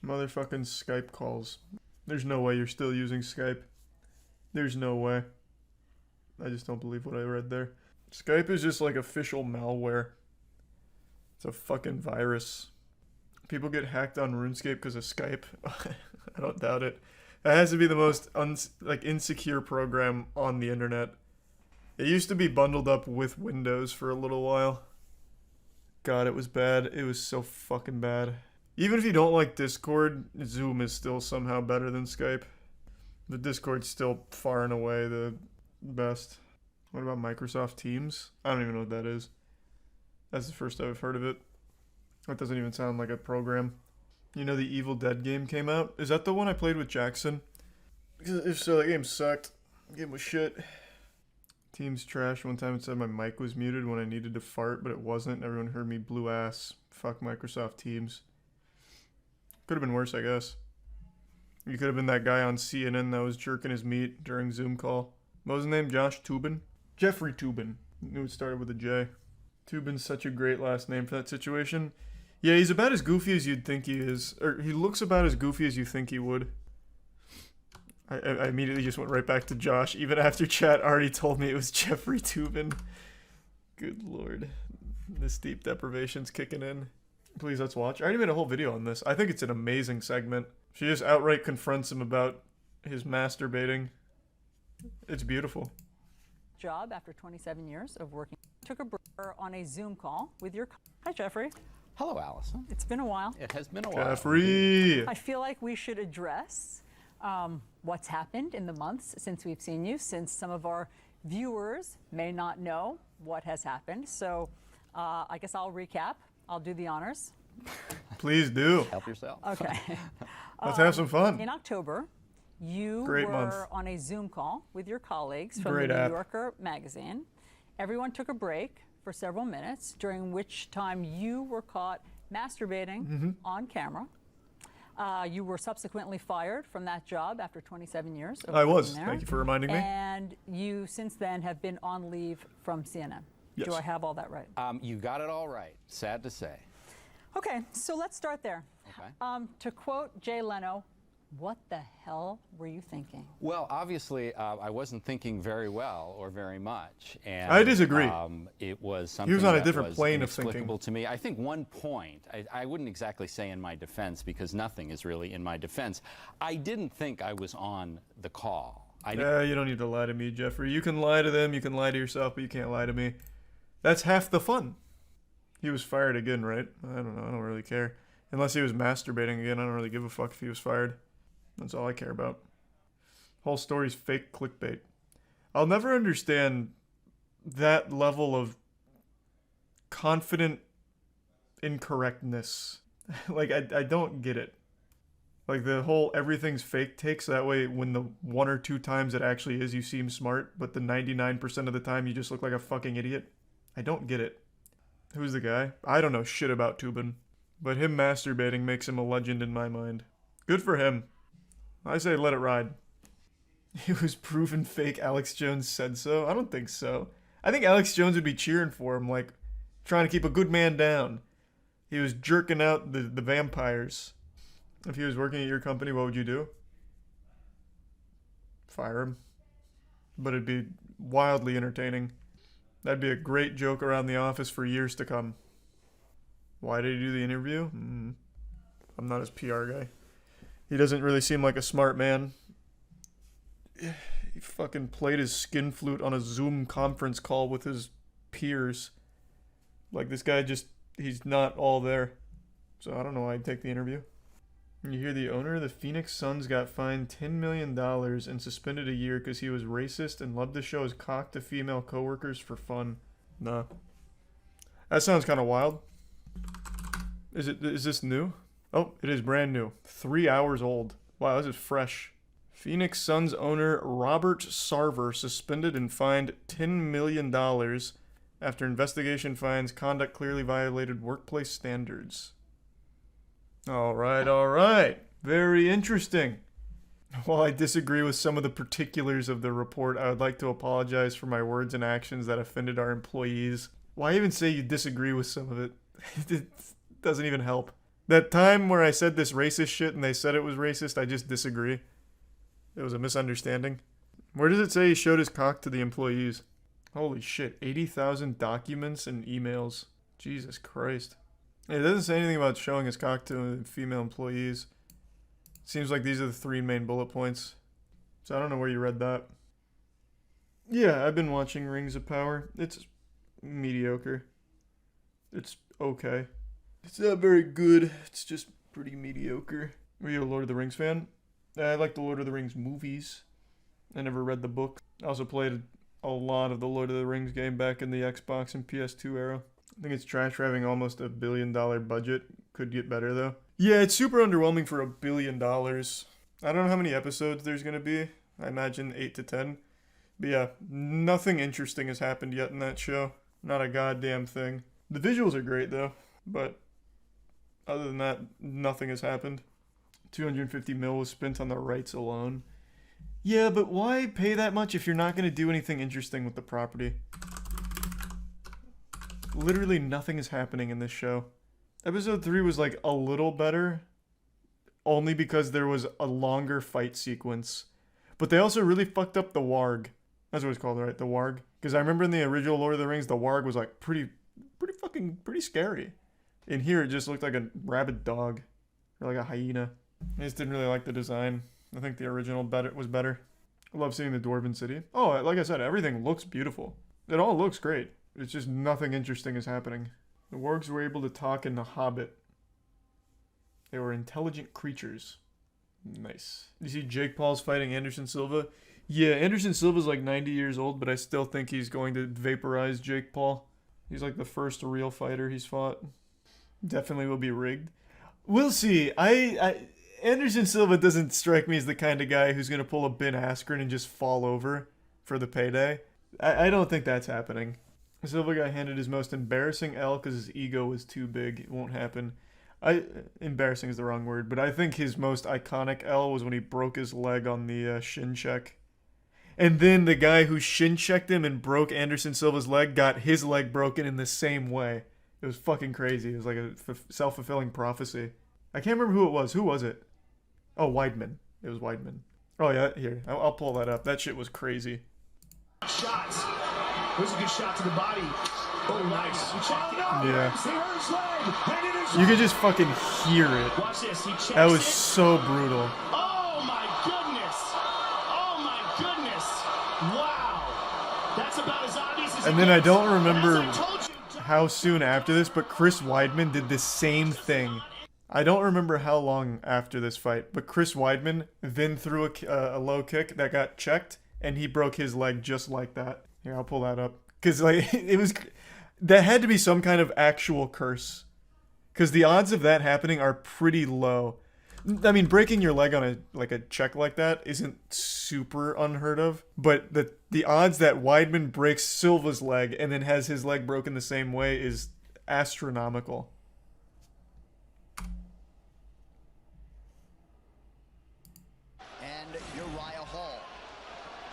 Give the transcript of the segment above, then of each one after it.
Motherfucking Skype calls. There's no way you're still using Skype. There's no way. I just don't believe what I read there. Skype is just like official malware. It's a fucking virus. People get hacked on RuneScape because of Skype. I don't doubt it. It has to be the most insecure program on the internet. It used to be bundled up with Windows for a little while. God, it was bad. It was so fucking bad. Even if you don't like Discord, Zoom is still somehow better than Skype. The Discord's still far and away the best. What about Microsoft Teams? I don't even know what that is. That's the first I've heard of it. That doesn't even sound like a program. You know the Evil Dead game came out? Is that the one I played with Jackson? If so, that game sucked. The game was shit. Teams trash. One time it said my mic was muted when I needed to fart, but it wasn't. Everyone heard me blue ass. Fuck Microsoft Teams. Could have been worse, I guess. You could have been that guy on CNN that was jerking his meat during Zoom call. What was his name? Josh Tubin? Jeffrey Tubin. I knew it started with a J. Tubin's such a great last name for that situation. Yeah, he's about as goofy as you'd think he is. Or he looks about as goofy as you think he would. I immediately just went right back to Josh, even after chat already told me it was Jeffrey Tubin. Good lord. The sleep deprivation's kicking in. Please, let's watch. I already made a whole video on this. I think it's an amazing segment. She just outright confronts him about his masturbating. It's beautiful. Job after 27 years of working. Took a break on a Zoom call with your... Hi, Jeffrey. Hello, Allison. It's been a while. It has been a while. Jeffrey! I feel like we should address what's happened in the months since we've seen you, since some of our viewers may not know what has happened. So I guess I'll recap. I'll do the honors. Please do. Help yourself. Okay. Let's have some fun. In October, you Great were month. on a Zoom call with your colleagues from Great the New app. Yorker magazine. Everyone took a break for several minutes, during which time you were caught masturbating on camera. You were subsequently fired from that job after 27 years. I was. There. Thank you for reminding me. And you, since then, have been on leave from CNN. Yes. Do I have all that right? You got it all right. Sad to say. Okay, so let's start there. Okay. To quote Jay Leno, what the hell were you thinking? Well, obviously, I wasn't thinking very well or very much. And, I disagree. It was something He was on a that different was plane of thinking. inexplicable to me. I think one point, I wouldn't exactly say in my defense, because nothing is really in my defense. I didn't think I was on the call. Yeah, you don't need to lie to me, Jeffrey. You can lie to them, you can lie to yourself, but you can't lie to me. That's half the fun. He was fired again, right? I don't know. I don't really care. Unless he was masturbating again, I don't really give a fuck if he was fired. That's all I care about. Whole story's fake clickbait. I'll never understand that level of confident incorrectness. Like, I don't get it. Like, the whole everything's fake take, so that way when the 1 or 2 times it actually is, you seem smart, but the 99% of the time you just look like a fucking idiot. I don't get it. Who's the guy? I don't know shit about Tubin. But him masturbating makes him a legend in my mind. Good for him. I say let it ride. It was proven fake. Alex Jones said so. I don't think so. I think Alex Jones would be cheering for him, like trying to keep a good man down. He was jerking out the vampires. If he was working at your company, what would you do? Fire him. But it'd be wildly entertaining. That'd be a great joke around the office for years to come. Why did he do the interview? I'm not his PR guy. He doesn't really seem like a smart man. He fucking played his skin flute on a Zoom conference call with his peers. Like, this guy just, he's not all there. So I don't know why I'd take the interview. And you hear the owner of the Phoenix Suns got fined $10 million and suspended a year because he was racist and loved to show his cock to female coworkers for fun. Nah. That sounds kind of wild. Is this new? Oh, it is brand new. 3 hours old. Wow, this is fresh. Phoenix Suns owner Robert Sarver suspended and fined $10 million after investigation finds conduct clearly violated workplace standards. All right. Very interesting. While I disagree with some of the particulars of the report, I would like to apologize for my words and actions that offended our employees. Why even say you disagree with some of it? It doesn't even help. That time where I said this racist shit and they said it was racist, I just disagree. It was a misunderstanding. Where does it say he showed his cock to the employees? Holy shit, 80,000 documents and emails. Jesus Christ. It doesn't say anything about showing his cock to female employees. Seems like these are the 3 main bullet points. So I don't know where you read that. Yeah, I've been watching Rings of Power. It's mediocre. It's okay. It's not very good. It's just pretty mediocre. Were you a Lord of the Rings fan? I like the Lord of the Rings movies. I never read the book. I also played a lot of the Lord of the Rings game back in the Xbox and PS2 era. I think it's trash for having almost $1 billion budget. Could get better though. Yeah, it's super underwhelming for $1 billion. I don't know how many episodes there's gonna be. I imagine 8 to 10. But yeah, nothing interesting has happened yet in that show. Not a goddamn thing. The visuals are great though, but other than that, nothing has happened. 250 mil was spent on the rights alone. Yeah, but why pay that much if you're not going to do anything interesting with the property? Literally nothing is happening in this show. Episode 3 was like a little better, only because there was a longer fight sequence. But they also really fucked up the warg. That's what it's called, right? The warg. Because I remember in the original Lord of the Rings, the warg was like pretty scary. In here, it just looked like a rabid dog. Or like a hyena. I just didn't really like the design. I think the original was better. I love seeing the Dwarven City. Oh, like I said, everything looks beautiful. It all looks great. It's just nothing interesting is happening. The wargs were able to talk in The Hobbit. They were intelligent creatures. Nice. You see Jake Paul's fighting Anderson Silva? Yeah, Anderson Silva's like 90 years old, but I still think he's going to vaporize Jake Paul. He's like the first real fighter he's fought. Definitely will be rigged. We'll see. Anderson Silva doesn't strike me as the kind of guy who's going to pull a Ben Askren and just fall over for the payday. I don't think that's happening. Silva got handed his most embarrassing L because his ego was too big. It won't happen. Embarrassing is the wrong word, but I think his most iconic L was when he broke his leg on the shin check. And then the guy who shin checked him and broke Anderson Silva's leg got his leg broken in the same way. It was fucking crazy. It was like a self-fulfilling prophecy. I can't remember who it was. Who was it? Oh, Weidman. It was Weidman. Oh, yeah, here. I'll pull that up. That shit was crazy. Shots. There's a good shot to the body. Oh, nice. Yeah. You could just fucking hear it. Watch this. He checks That was it. so brutal. Oh, my goodness. Oh, my goodness. Wow. That's about as obvious as And then I don't remember how soon after this, but Chris Weidman did the same thing. I don't remember how long after this fight, but Chris Weidman then threw a low kick that got checked, and he broke his leg just like that. Here, I'll pull that up. Because, like, that had to be some kind of actual curse. Because the odds of that happening are pretty low. I mean, breaking your leg on a check like that isn't super unheard of, but the odds that Weidman breaks Silva's leg and then has his leg broken the same way is astronomical. And Uriah Hall.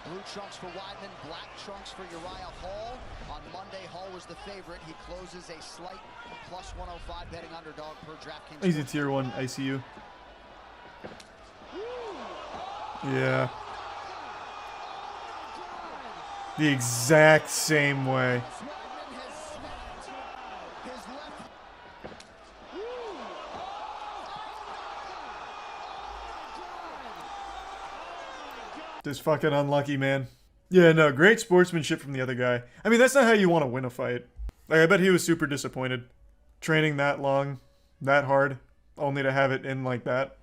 Blue trunks for Weidman, black trunks for Uriah Hall. On Monday, Hall was the favorite. He closes a slight plus 105 betting underdog per DraftKings. He's a tier 1 ICU. Yeah. The exact same way. Just fucking unlucky, man. Yeah, no, great sportsmanship from the other guy. I mean, that's not how you want to win a fight. Like, I bet he was super disappointed. Training that long, that hard, only to have it end like that.